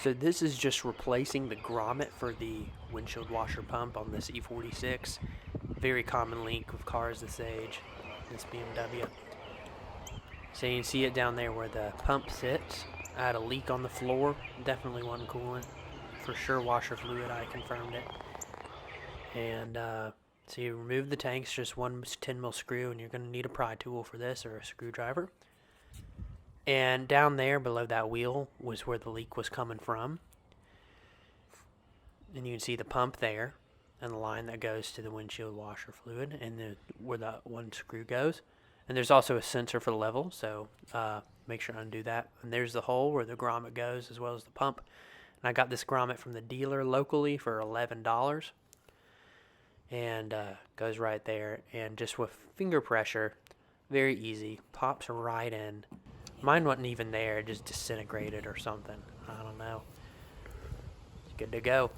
So this is just replacing the grommet for the windshield washer pump on this E46. Very common leak with cars this age, this BMW. So you can see it down there where the pump sits. I had a leak on the floor, definitely wasn't coolant. For sure washer fluid, I confirmed it. And so you remove the tanks, just one 10 mil screw, and you're going to need a pry tool for this or a screwdriver. And down there below that wheel was where the leak was coming from. And you can see the pump there and the line that goes to the windshield washer fluid and where the one screw goes. And there's also a sensor for the level, so make sure to undo that. And there's the hole where the grommet goes as well as the pump. And I got this grommet from the dealer locally for $11. And goes right there. And just with finger pressure, very easy, pops right in. Mine wasn't even there, it just disintegrated or something. I don't know. It's good to go.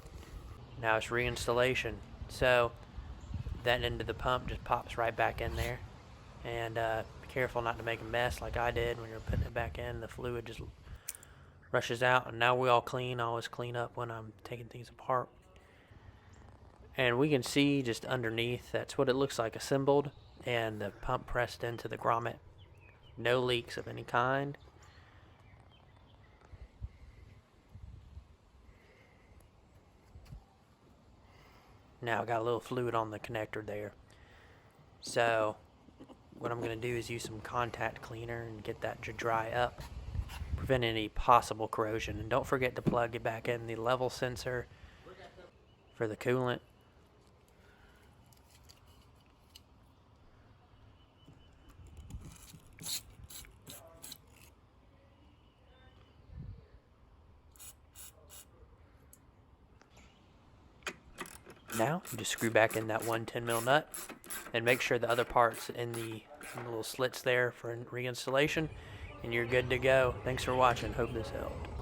Now it's reinstallation. So that end of the pump just pops right back in there. And be careful not to make a mess like I did when you're putting it back in. The fluid just rushes out. And now we all clean. I always clean up when I'm taking things apart. And we can see just underneath, that's what it looks like assembled. And the pump pressed into the grommet. No leaks of any kind. Now I got a little fluid on the connector there. So what I'm going to do is use some contact cleaner and get that to dry up. Prevent any possible corrosion. And don't forget to plug it back in the level sensor for the coolant. Now, you just screw back in that one 10 mil nut and make sure the other parts in the little slits there for reinstallation, and you're good to go. Thanks for watching. Hope this helped.